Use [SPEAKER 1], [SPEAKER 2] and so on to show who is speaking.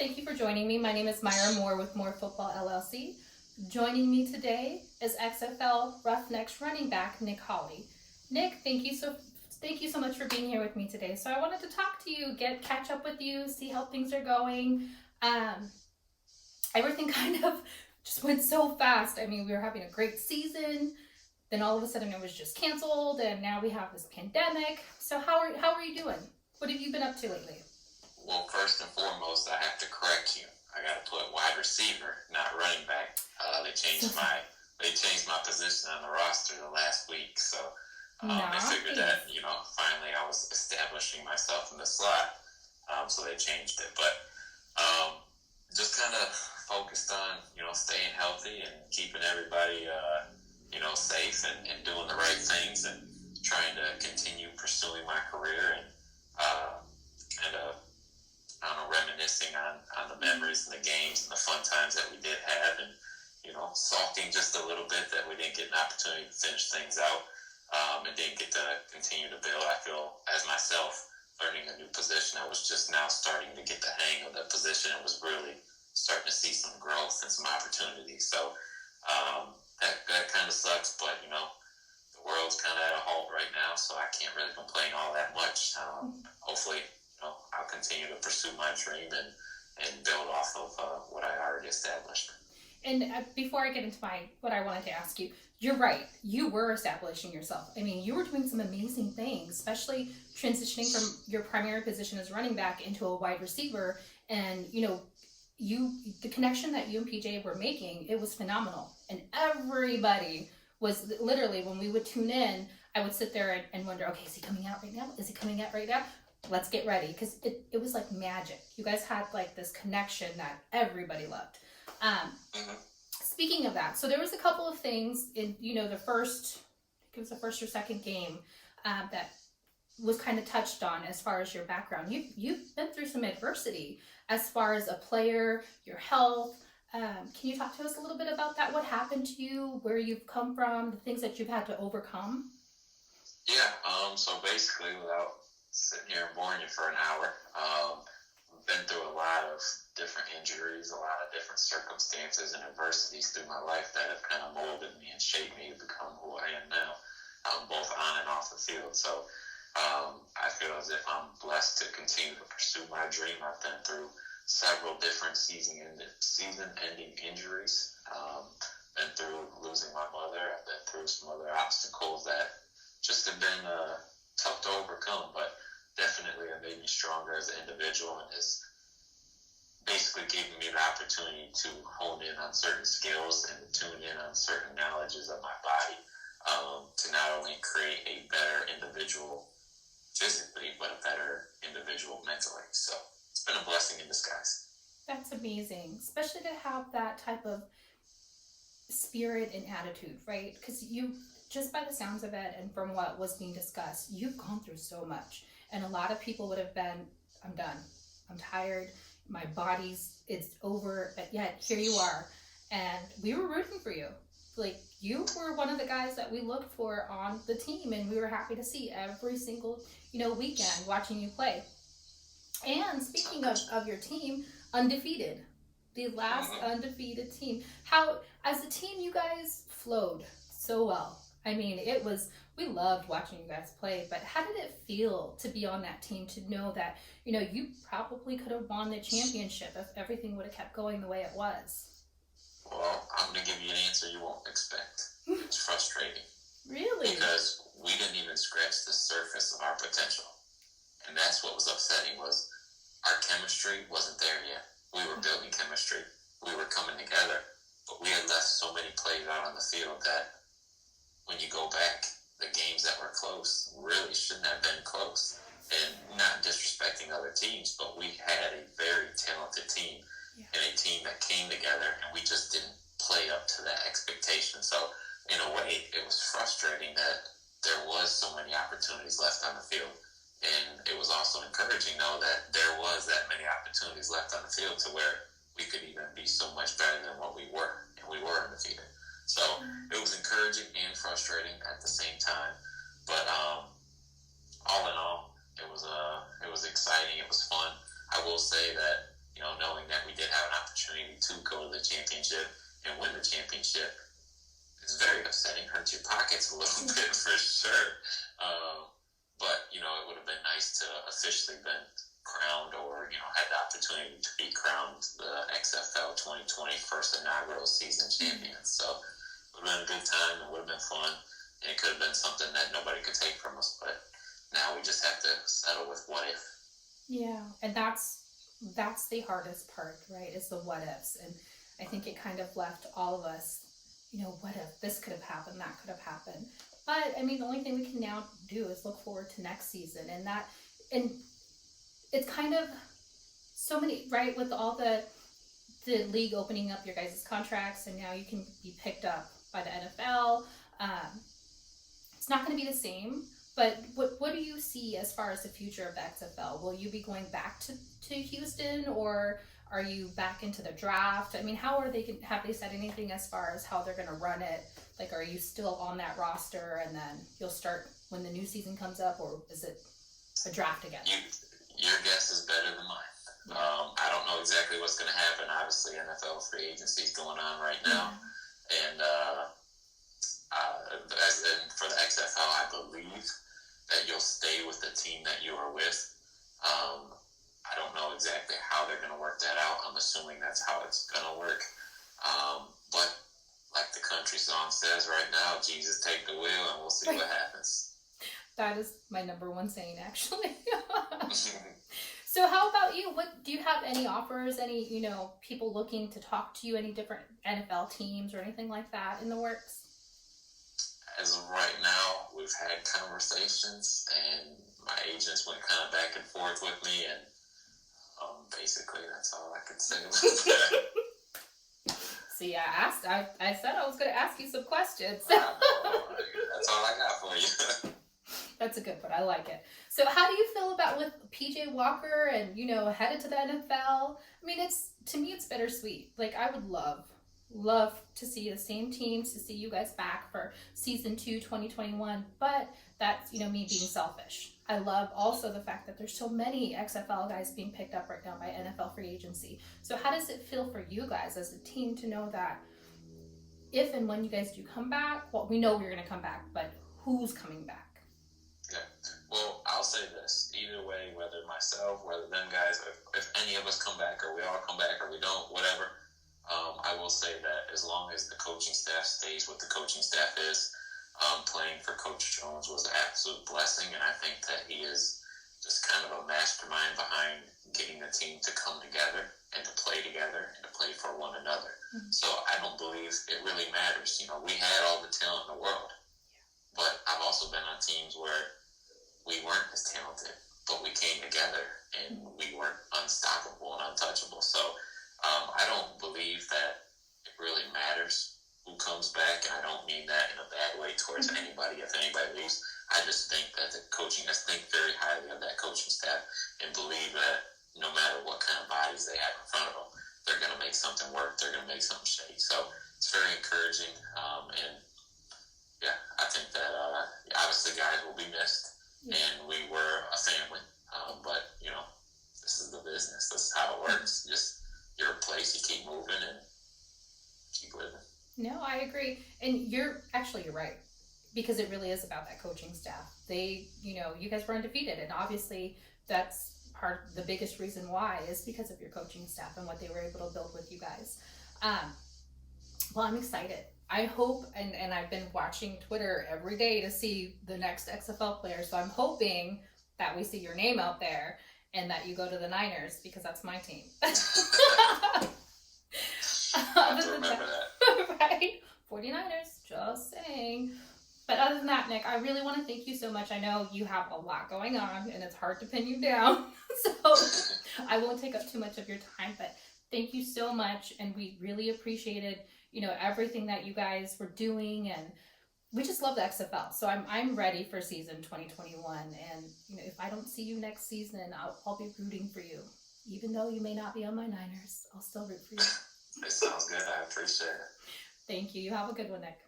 [SPEAKER 1] Thank you for joining me. My name is Myra Moore with More Football LLC. Joining me today is XFL Roughnecks running back Nick Holley. Nick, thank you so much for being here with me today. So I wanted to talk to you, catch up with you, see how things are going. Everything kind of just went so fast. I mean, we were having a great season. Then all of a sudden it was just canceled, and now we have this pandemic. So how are you doing? What have you been up to lately?
[SPEAKER 2] Well, first and foremost, I have to correct you. I got to put wide receiver, not running back. They changed my position on the roster the last week, so
[SPEAKER 1] Nice.
[SPEAKER 2] they figured that finally I was establishing myself in the slot, so they changed it. But just kind of focused on staying healthy and keeping everybody safe and doing the right things and trying to continue pursuing my career and kind of reminiscing on the memories and the games and the fun times that we did have, and sulking just a little bit that we didn't get an opportunity to finish things out and didn't get to continue to build. I feel as myself learning a new position, I was just now starting to get the hang of the position and was really starting to see some growth and some opportunities. So that kind of sucks, but the world's kind of at a halt right now, so I can't really complain all that much. Hopefully I'll continue to pursue my dream and build off of what I already established.
[SPEAKER 1] And before I get into what I wanted to ask you, you're right. You were establishing yourself. I mean, you were doing some amazing things, especially transitioning from your primary position as running back into a wide receiver. And, the connection that you and PJ were making, it was phenomenal. And everybody was literally, when we would tune in, I would sit there and wonder, okay, is he coming out right now? Is he coming out right now? Let's get ready, because it was like magic. You guys had like this connection that everybody loved. Speaking of that, so there was a couple of things in the first or second game that was kind of touched on as far as your background. You've been through some adversity as far as a player, your health. Can you talk to us a little bit about that? What happened to you, where you've come from, the things that you've had to overcome?
[SPEAKER 2] Yeah. So basically, without sitting here and boring you for an hour, I've been through a lot of different injuries, a lot of different circumstances and adversities through my life that have kind of molded me and shaped me to become who I am now, both on and off the field. So I feel as if I'm blessed to continue to pursue my dream. I've been through several different season-ending injuries. Been through losing my mother. I've been through some other obstacles that just have been tough to overcome, but definitely have made me stronger as an individual and has basically given me the opportunity to hone in on certain skills and tune in on certain knowledges of my body to not only create a better individual physically, but a better individual mentally. So it's been a blessing in disguise.
[SPEAKER 1] That's amazing, especially to have that type of spirit and attitude, right? Because you, just by the sounds of it and from what was being discussed, you've gone through so much. And a lot of people would have been, I'm done. I'm tired. My it's over. But yet, here you are. And we were rooting for you. Like, you were one of the guys that we looked for on the team. And we were happy to see every single, weekend watching you play. And speaking of your team, undefeated. The last undefeated team. How, as a team, you guys flowed so well. I mean, we loved watching you guys play, but how did it feel to be on that team, to know that, you probably could have won the championship if everything would have kept going the way it was?
[SPEAKER 2] Well, I'm going to give you an answer you won't expect. It's frustrating.
[SPEAKER 1] Really?
[SPEAKER 2] Because we didn't even scratch the surface of our potential. And that's what was upsetting, was our chemistry wasn't there yet. We were building chemistry. We were coming together. But we had left so many plays out on the field that when you go back, the games that were close really shouldn't have been close. And not disrespecting other teams, but we had a very talented team and a team that came together, and we just didn't play up to that expectation. So in a way, it was frustrating that there was so many opportunities left on the field. And it was also encouraging, though, that there was that many opportunities left on the field to where we could even be so much better than what we were, and we were undefeated. So it was encouraging and frustrating at the same time. But all in all, it was exciting. It was fun. I will say that, knowing that the championship and win the championship, it's very upsetting. Hurts your pockets a little bit for sure. But, you know, it would have been nice to officially been crowned or, you know, had the opportunity to be crowned the XFL 2020 first inaugural season champions. So it would have been a good time. It would have been fun. And it could have been something that nobody could take from us. But now we just have to settle with what if.
[SPEAKER 1] Yeah, and that's the hardest part, right? Is the what ifs. And I think it kind of left all of us, you know, what if this could have happened, that could have happened. But I mean, the only thing we can now do is look forward to next season, and it's kind of so many, right? With all the league opening up your guys' contracts, and now you can be picked up by the NFL. It's not going to be the same. But what do you see as far as the future of the XFL? Will you be going back to Houston, or are you back into the draft? I mean, how are they? Have they said anything as far as how they're going to run it? Like, are you still on that roster, and then you'll start when the new season comes up, or is it a draft again?
[SPEAKER 2] Your guess is better than mine. Yeah. I don't know exactly what's going to happen. Obviously, NFL free agency is going on right now, and for the XFL, I believe that you'll stay with the team that you are with. I don't know exactly how they're going to work that out. I'm assuming that's how it's going to work. But like the country song says right now, Jesus, take the wheel, and we'll see what happens.
[SPEAKER 1] That is my number one saying, actually. So how about you? What do you have any offers, any, you know, people looking to talk to you, any different NFL teams or anything like that in the works?
[SPEAKER 2] As of right now, we've had conversations, and my agents went kind of back and forth with me, and basically that's all I could say about that.
[SPEAKER 1] See, I said I was going to ask you some questions.
[SPEAKER 2] That's all I got for you.
[SPEAKER 1] That's a good one. I like it. So how do you feel about with PJ Walker and, you know, headed to the NFL? I mean, to me, it's bittersweet. Like, I would love to see the same teams, to see you guys back for season 2, 2021. But that's, you know, me being selfish. I love also the fact that there's so many XFL guys being picked up right now by NFL free agency. So how does it feel for you guys as a team to know that if and when you guys do come back, well, we know we're going to come back, but who's coming back?
[SPEAKER 2] Yeah. Well, I'll say this. Either way, whether myself, whether them guys, if any of us come back, or we all come back, or we don't, whatever, I will say that as long as the coaching staff stays what the coaching staff is, playing for Coach Jones was an absolute blessing, and I think that he is just kind of a mastermind behind getting the team to come together and to play together and to play for one another. Mm-hmm. So I don't believe it really matters. You know, we had all the talent in the world, but I've also been on teams where we weren't as talented, but we came together and we weren't unstoppable and untouchable. So I don't believe that it really matters who comes back, and I don't mean that in a bad way towards anybody if anybody leaves. I just think that I think very highly of that coaching staff and believe that no matter what kind of bodies they have in front of them, they're going to make something work, they're going to make something shake. So it's very encouraging, and yeah, I think that obviously guys will be missed, and we were a family, but you know, this is the business, this is how it works. Just you're a place, you keep moving and keep living.
[SPEAKER 1] No, I agree. And you're right, because it really is about that coaching staff. They, you know, you guys were undefeated, and obviously that's the biggest reason why is because of your coaching staff and what they were able to build with you guys. Well, I'm excited. I hope, and I've been watching Twitter every day to see the next XFL player, so I'm hoping that we see your name out there and that you go to the Niners, because that's my team.
[SPEAKER 2] I have to remember that.
[SPEAKER 1] Right? 49ers, just saying. But other than that, Nick, I really want to thank you so much. I know you have a lot going on, and it's hard to pin you down, so I won't take up too much of your time, but thank you so much, and we really appreciated, you know, everything that you guys were doing, and we just love the XFL. So I'm ready for season 2021, and you know, if I don't see you next season, I'll be rooting for you. Even though you may not be on my Niners, I'll still root for you.
[SPEAKER 2] It sounds good. I appreciate it.
[SPEAKER 1] Thank you. You have a good one, Nick.